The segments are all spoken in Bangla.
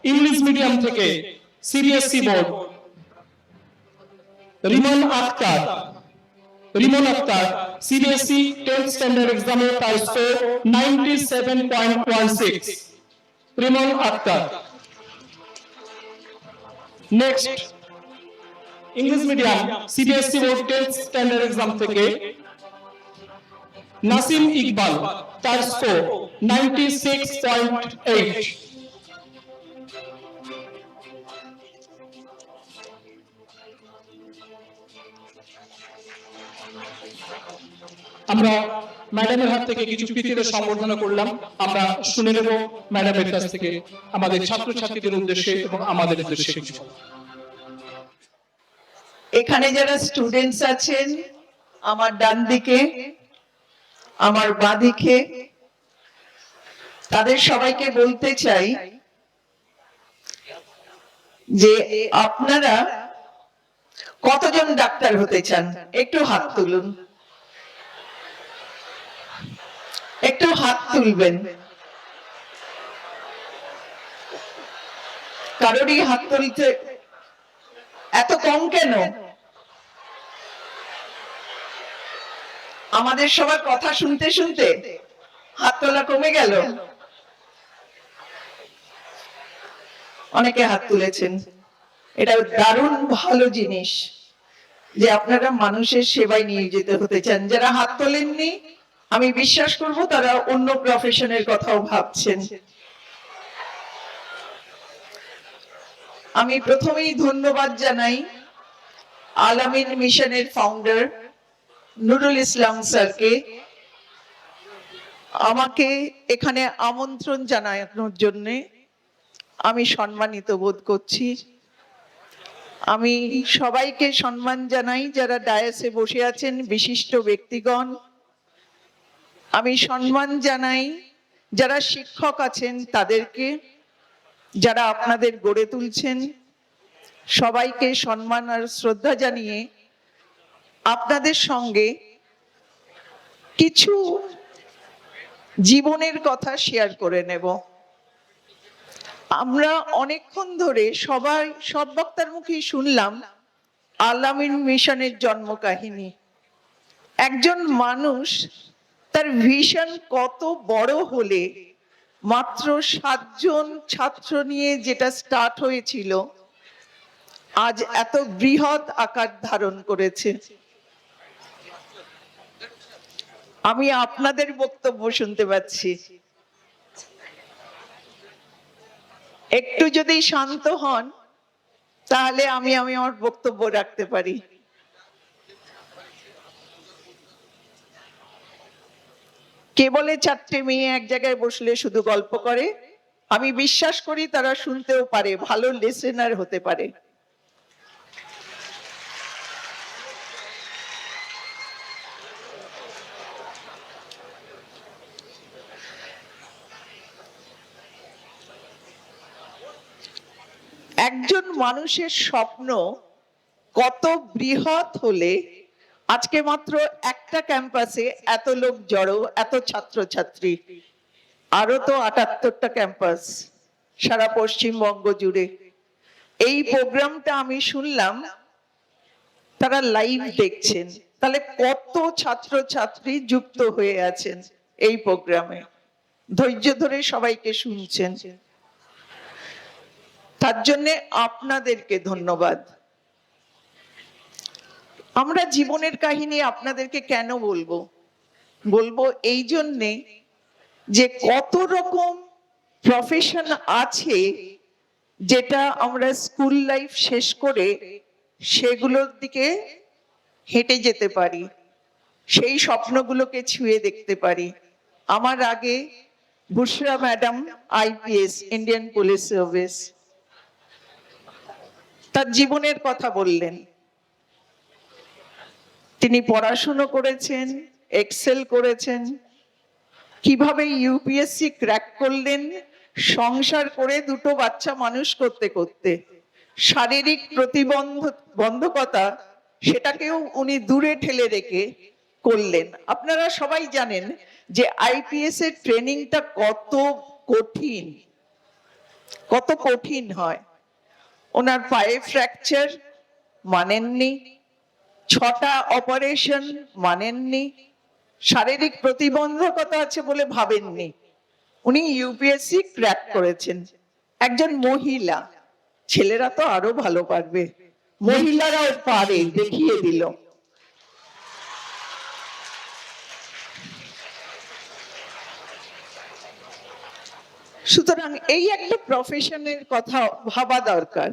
ইংলিশ মিডিয়াম থেকে CBSE board Rimon Akhtar CBSE 10th standard এক্সামে তার score 97.16 Rimon Akhtar. Next English medium CBSE board 10th standard exam থেকে নাসিম ইকবাল তার স্কোর 96.8। আমরা ম্যাডামের হাত থেকে কিছু কৃতিত্ব সম্বর্ধনা করলাম। আমরা শুনে নেব ম্যাডামের কাছ থেকে আমাদের ছাত্রছাত্রীদের উদ্দেশ্যে এবং আমাদের উদ্দেশ্যে কিছু। এখানে যারা স্টুডেন্টস আছেন, আমার ডান দিকে, আমার বাঁ দিকে, তাদের সবাইকে বলতে চাই যে আপনারা কতজন ডাক্তার হতে চান? একটু হাত তুলুন, একটু হাত তুলবেন। কারোরই হাত তুলতে এত কম কেন? আমাদের সবার কথা শুনতে শুনতে হাত তোলা কমে গেল। অনেকে হাত তুলেছেন, এটা দারুণ ভালো জিনিস যে আপনারা মানুষের সেবায় নিয়োজিত হতে চান। যারা হাত তোলেননি, আমি বিশ্বাস করব তারা অন্য প্রফেশনের কথাও ভাবছেন। আমি প্রথমেই ধন্যবাদ জানাই আল-আমিন মিশনের ফাউন্ডার নুরুল ইসলাম স্যারকে আমাকে এখানে আমন্ত্রণ জানানোর জন্য। আমি সম্মানিত বোধ করছি। আমি সবাইকে সম্মান জানাই যারা ডায়াসে বসে আছেন, বিশিষ্ট ব্যক্তিগণ। আমি সম্মান জানাই যারা শিক্ষক আছেন তাদেরকে, যারা আপনাদের গড়ে তুলছেন। সবাইকে সম্মান আর শ্রদ্ধা জানিয়ে আপনাদের সঙ্গে কিছু জীবনের কথা শেয়ার করে নেব। আমরা অনেকক্ষণ ধরে সব বক্তার মুখেই শুনলাম আল-আমিন মিশনের জন্ম কাহিনী। একজন মানুষ তার ভিশন কত বড় হলে মাত্র 7 জন ছাত্র নিয়ে যেটা স্টার্ট হয়েছিল আজ এত বৃহৎ আকার ধারণ করেছে। আমি আপনাদের বক্তব্য শুনতে পাচ্ছি। একটু যদি শান্ত হন তাহলে আমি আমার বক্তব্য রাখতে পারি। কে বলে 4টে মেয়ে এক জায়গায় বসলে শুধু গল্প করে? আমি বিশ্বাস করি তারা শুনতেও পারে, ভালো লিসেনার হতে পারে। একজন মানুষের স্বপ্ন কত বৃহৎ হলে আজকে মাত্র একটা ক্যাম্পাসে এত লোক জড়ো, এত ছাত্রছাত্রী, আরো তো 78টা ক্যাম্পাস সারা পশ্চিমবঙ্গ জুড়ে। এই প্রোগ্রামটা আমি শুনলাম তারা লাইভ দেখছেন, তাহলে কত ছাত্রছাত্রী যুক্ত হয়ে আছেন এই প্রোগ্রামে, ধৈর্য ধরে সবাইকে শুনছেন। তার জন্য আপনাদেরকে ধন্যবাদ। আমরা জীবনের কাহিনী আপনাদেরকে কেন বলবো এই জন্যে যে কত রকম প্রফেশন আছে যেটা আমরা স্কুল লাইফ শেষ করে সেগুলোর দিকে হেঁটে যেতে পারি, সেই স্বপ্নগুলোকে ছুঁয়ে দেখতে পারি। আমার আগে Bushra madam, IPS, Indian police service, তার জীবনের কথা বললেন। তিনি পড়াশুনো করেছেন, এক্সেল করেছেন, কিভাবে ইউপিএসসি ক্র্যাক করলেন, সংসার করে 2টো বাচ্চা মানুষ করতে করতে শারীরিক প্রতিবন্ধকতা সেটাকেও উনি দূরে ঠেলে রেখে করলেন। আপনারা সবাই জানেন যে আইপিএস এর ট্রেনিংটা কত কঠিন। কত কঠিন হয়। ওনার পায়ে ফ্র্যাকচার, মানেননি। 6টা অপারেশন, মানেননি। শারীরিক প্রতিবন্ধকতা আছে বলে ভাবেননি। উনি ইউপিএসসি ক্র্যাক করেছেন। একজন মহিলা, ছেলেরা তো আরো ভালো পারবে, মহিলারাও পারে, দেখিয়ে দিল। সুতরাং এই একটা প্রফেশনের কথা ভাবা দরকার।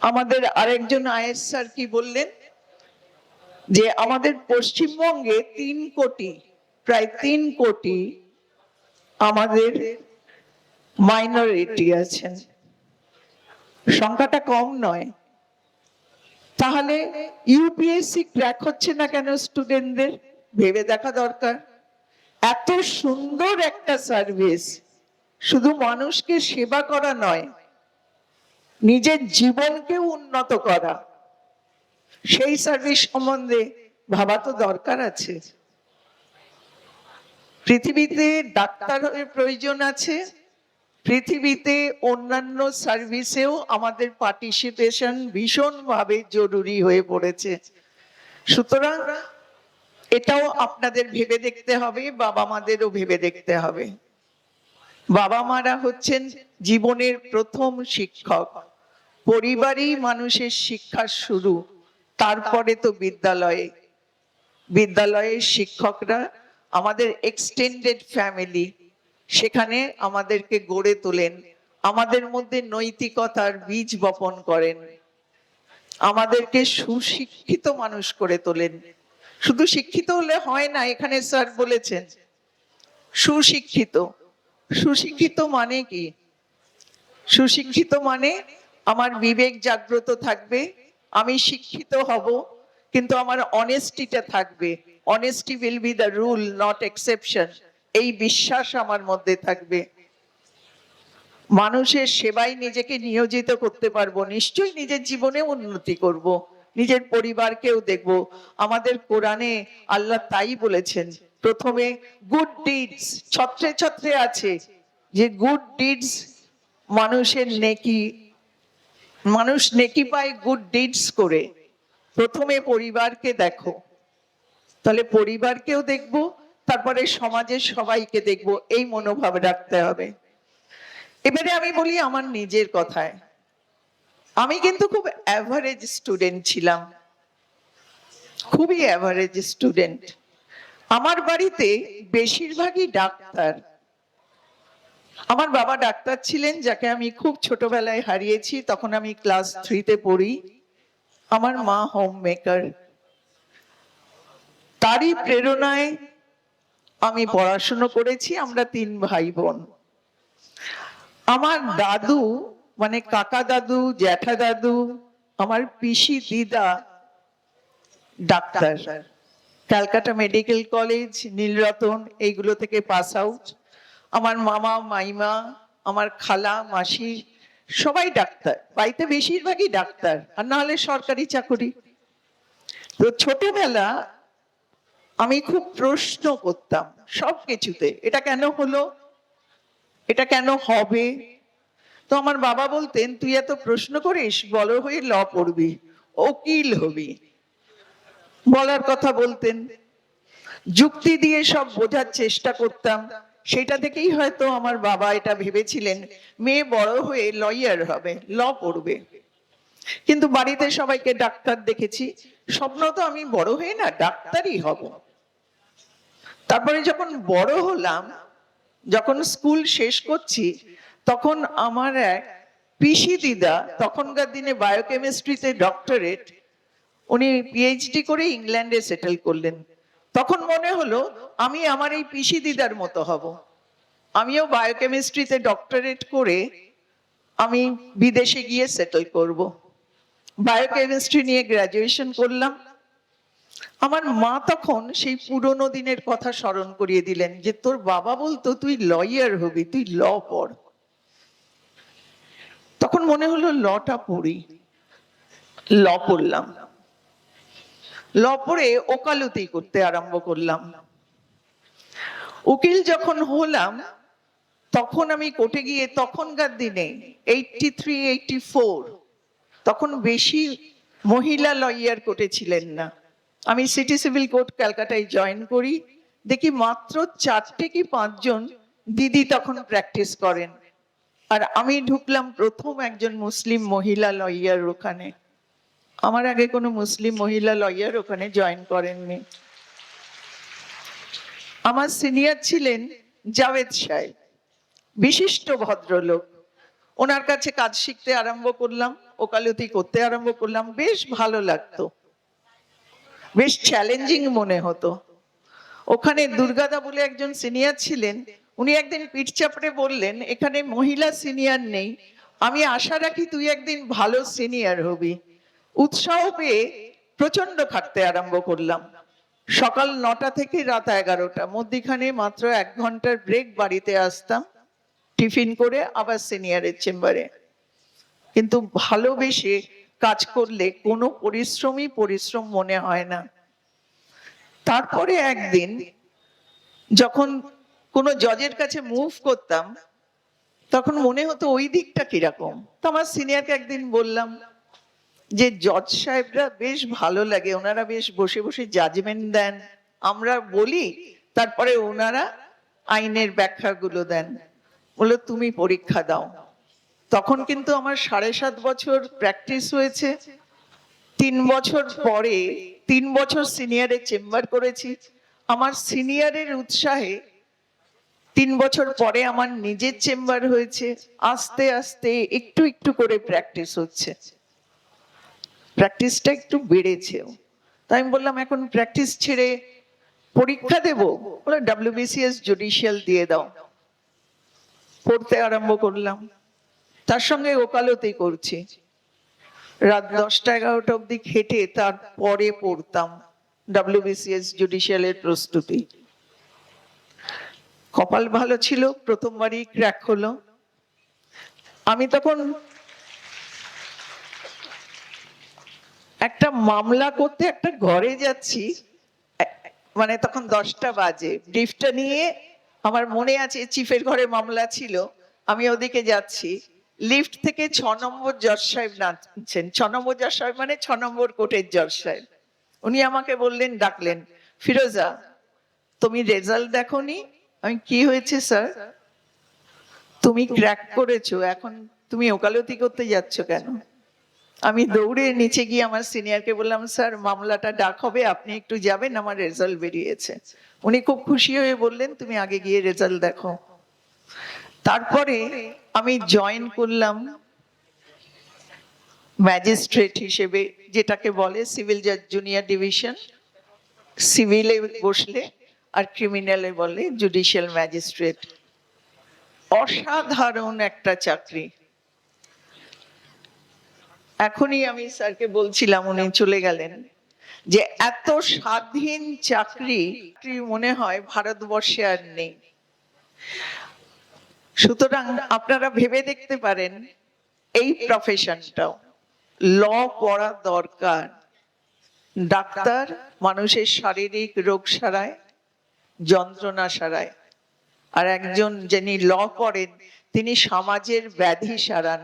আমাদের আরেকজন আইএস স্যার কি বললেন, যে আমাদের পশ্চিমবঙ্গে 3 কোটি, প্রায় 3 কোটি আমাদের মাইনরিটি আছেন। সংখ্যাটা কম নয়। তাহলে ইউপিএসসি ক্র্যাক হচ্ছে না কেন স্টুডেন্টদের? ভেবে দেখা দরকার। এত সুন্দর একটা সার্ভিস, শুধু মানুষকে সেবা করা নয়, নিজের জীবনকে উন্নত করা, সেই সার্ভিস সম্বন্ধে ভাবা তো দরকার আছে। পৃথিবীতে ডাক্তারের প্রয়োজন আছে, পৃথিবীতে অন্যান্য সার্ভিসেও আমাদের পার্টিসিপেশন ভীষণভাবে জরুরি হয়ে পড়েছে। সুতরাং এটাও আপনাদের ভেবে দেখতে হবে, বাবা মাদেরও ভেবে দেখতে হবে। বাবা মারা হচ্ছেন জীবনের প্রথম শিক্ষক। পরিবারই মানুষের শিক্ষার শুরু, তারপরে তো বিদ্যালয়ে। বিদ্যালয়ের শিক্ষকরা আমাদের এক্সটেন্ডেড ফ্যামিলি, সেখানে আমাদেরকে গড়ে তোলেন, আমাদের মধ্যে নৈতিকতার বীজ বপন করেন, আমাদেরকে সুশিক্ষিত মানুষ করে তোলেন। শুধু শিক্ষিত হলে হয় না, এখানে স্যার বলেছেন সুশিক্ষিত। সুশিক্ষিত মানে কি? সুশিক্ষিত মানে আমার বিবেক জাগ্রত থাকবে, আমি শিক্ষিত হব, কিন্তু আমার অনেস্টিটা থাকবে। Honesty will be the rule, not exception. এই বিশ্বাস আমার মধ্যে থাকবে। মানুষের সেবায় নিজেকে নিয়োজিত করতে পারবো, নিশ্চয়ই নিজের জীবনে উন্নতি করব, নিজের পরিবারকেও দেখব। আমাদের কোরআনে আল্লাহ তাই বলেছেন, প্রথমে গুড ডিডস, ছত্রে ছত্রে আছে যে গুড ডিডস মানুষের নেকি, মানুষ নেকি পায় গুড ডিডস করে। প্রথমে পরিবারকে দেখো, তাহলে পরিবারকেও দেখব, তারপরে সমাজের সবাইকে দেখব, এই মনোভাব রাখতে হবে। এবারে আমি বলি আমার নিজের কথায়, আমি কিন্তু খুব অ্যাভারেজ স্টুডেন্ট ছিলাম, খুবই অ্যাভারেজ স্টুডেন্ট। আমার বাড়িতে বেশিরভাগই ডাক্তার। আমার বাবা ডাক্তার ছিলেন, যাকে আমি খুব ছোটবেলায় হারিয়েছি, তখন আমি ক্লাস 3-তে পড়ি। আমার মা হোম মেকার। তারই প্রেরণায় আমি পড়াশুনো করেছি। আমরা 3 ভাই বোন। আমার দাদু, মানে কাকা দাদু, জ্যাঠা দাদু, আমার পিসি দিদা doctor. Calcutta medical college, Nilratan, এইগুলো থেকে পাস আউট। আমার মামা মাইমা, আমার খালা মাসি সবাই ডাক্তার। বাড়িতে বেশিরভাগই ডাক্তার, আর না হলে সরকারি চাকরি। তো ছোটবেলা আমি খুব প্রশ্ন করতাম সবকিছুতে, এটা কেন হলো, এটা কেন হবে। তো আমার বাবা বলতেন, তুই এত প্রশ্ন করিস, বড় হয়ে ল পড়বি, উকিল হবি। বলার কথা বলতেন, যুক্তি দিয়ে সব বোঝার চেষ্টা করতাম। সেটা থেকেই হয়তো আমার বাবা এটা ভেবেছিলেন, মেয়ে বড় হয়ে লয়ার হবে, ল পড়বে। কিন্তু বাড়িতে সবাইকে ডাক্তার দেখেছি, স্বপ্ন তো আমি বড় হয়ে না ডাক্তারই হব। তারপরে যখন বড় হলাম, যখন স্কুল শেষ করছি, তখন আমার এক পিসি দিদা, তখনকার দিনে বায়োকেমিস্ট্রিতে ডক্টরেট, উনি পিএইচডি করে ইংল্যান্ডে সেটেল করলেন। তখন মনে হলো আমি আমার এই পিসি দিদার মতো হব, আমিও বায়োকেমিস্ট্রিতে ডক্টরেট করে আমি বিদেশে গিয়ে সেটেল করব। বায়োকেমিস্ট্রি নিয়ে গ্রাজুয়েশন করলাম। আমার মা তখন সেই পুরোনো দিনের কথা স্মরণ করিয়ে দিলেন, যে তোর বাবা বলতো তুই লয়ার হবি, তুই ল পড়। তখন মনে হলো লটা পড়ি। ল পড়লাম। ল পড়ে ওকালতি করতে আরম্ভ করলাম। উকিল যখন হলাম, তখন আমি কোর্টে গিয়ে, তখনকার দিনে 83-84, তখন বেশি মহিলা লয়ার কোর্টে ছিলেন না। আমি সিটি সিভিল কোর্ট ক্যালকাটায় জয়েন করি, দেখি মাত্র 4 কি 5 জন দিদি তখন প্র্যাকটিস করেন। আর আমি ঢুকলাম প্রথম একজন মুসলিম মহিলা লয়ার ওখানে। আমার আগে কোনো মুসলিম মহিলা লয়ার ওখানে জয়েন করেননি। আমার সিনিয়র ছিলেন জাভেদ সাহেব, বিশিষ্ট ভদ্রলোক। ওনার কাছে কাজ শিখতে আরম্ভ করলাম, ওকালতি করতে আরম্ভ করলাম, বেশ ভালো লাগতো, বেশ চ্যালেঞ্জিং মনে হতো। ওখানে দুর্গাদা বলে একজন সিনিয়র ছিলেন, উনি একদিন পিঠ চাপড়ে বললেন, এখানে মহিলা সিনিয়র নেই, আমি আশা রাখি তুই একদিন ভালো সিনিয়র হবি। উৎসাহ পেয়ে প্রচন্ড খাটতে আরম্ভ করলাম। সকাল 9টা থেকে রাত 11টা, মধ্যিখানে মাত্র 1 ঘন্টার ব্রেক, বাড়িতে আসতাম, টিফিন করে আবার সিনিয়রের চেম্বারে। কিন্তু ভালোবেসে কাজ করলে কোনো পরিশ্রমই পরিশ্রম মনে হয় না। তারপরে একদিন যখন কোনো জজের কাছে মুভ করতাম, তখন মনে হতো ওই দিকটা কিরকম। তো আমার সিনিয়রকে একদিন বললাম যে জজ সাহেবরা বেশ ভালো লাগে, ওনারা বেশ বসে বসে জাজমেন্ট দেন, আমরা বলি, তারপরে ওনারা আইনের ব্যাখ্যাগুলো দেন। বললো তুমি পরীক্ষা দাও। তখন কিন্তু আমার 7.5 বছর প্র্যাকটিস হয়েছে। 3 বছর পরে 3 বছর সিনিয়রের চেম্বার করেছি। আমার সিনিয়রের উৎসাহে 3 বছর পরে আমার নিজের চেম্বার হয়েছে। আস্তে আস্তে একটু একটু করে প্র্যাকটিস হচ্ছে, প্র্যাকটিসটা একটু বেড়েছেও। তাই আমি বললাম এখন প্র্যাকটিস ছেড়ে পরীক্ষা দেবো। বলে WBCS জুডিশিয়াল দিয়ে দাও। পড়তে আরম্ভ করলাম, তার সঙ্গে ওকালতি করছি। রাত 10টা-11টা অব্দি খেটে তারপরে পড়তাম WBCS জুডিশিয়ালের প্রস্তুতি। কপাল ভালো ছিল, প্রথমবারই ক্র্যাক হলো। আমি তখন একটা মামলা করতে একটা ঘরে যাচ্ছি, মানে তখন 10টা বাজে। ব্রিফটা নিয়ে, আমার মনে আছে চিফের ঘরে মামলা ছিল, আমি ওদিকে যাচ্ছি। লিফট থেকে 6 নম্বর জজ সাহেব নামছেন। 6 নম্বর জজ সাহেব মানে 6 নম্বর কোর্টের জজ সাহেব। উনি আমাকে বললেন, ডাকলেন, ফিরোজা তুমি রেজাল্ট দেখোনি? আমি কি হয়েছে স্যার? তুমি ক্র্যাক করেছো, এখন তুমি ওকালতি করতে যাচ্ছ কেন? আমি দৌড়ে নিচে গিয়ে আমার সিনিয়রকে বললাম, স্যার মামলাটা ডাক হবে, আপনি একটু যাবেন, আমার রেজাল্ট বেরিয়েছে। উনি খুব খুশি হয়ে বললেন তুমি আগে গিয়ে রেজাল্ট দেখো। তারপরে আমি জয়েন করলাম ম্যাজিস্ট্রেট হিসেবে, যেটাকে বলে সিভিল জাজ জুনিয়র ডিভিশন। সিভিলে বসলে আর ক্রিমিনালে বলে জুডিশিয়াল ম্যাজিস্ট্রেট। অসাধারণ একটা চাকরি। এখনই আমি স্যারকে বলছিলাম, উনি চলে গেলেন, যে এত স্বাধীন চাকরি মনে হয় ভারতবর্ষে আর নেই। সুতরাং আপনারা ভেবে দেখতে পারেন এই প্রফেশনটাও ল পড়া দরকার। ডাক্তার মানুষের শারীরিক রোগ সারায়, যন্ত্রণা সারায়, আর একজন যিনি ল পড়েন তিনি সমাজের ব্যাধি সারান,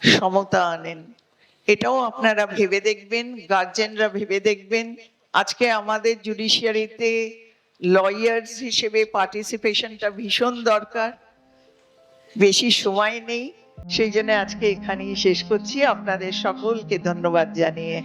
সমতা আনেন। এটাও আপনারা ভেবে দেখবেন, গার্জেনরা ভেবে দেখবেন। আজকে আমাদের জুডিশিয়ারিতে লয়ার্স হিসেবে পার্টিসিপেশনটা ভীষণ দরকার। বেশি সময় নেই, সেই জন্য আজকে এখানেই শেষ করছি। আপনাদের সকলকে ধন্যবাদ জানিয়ে।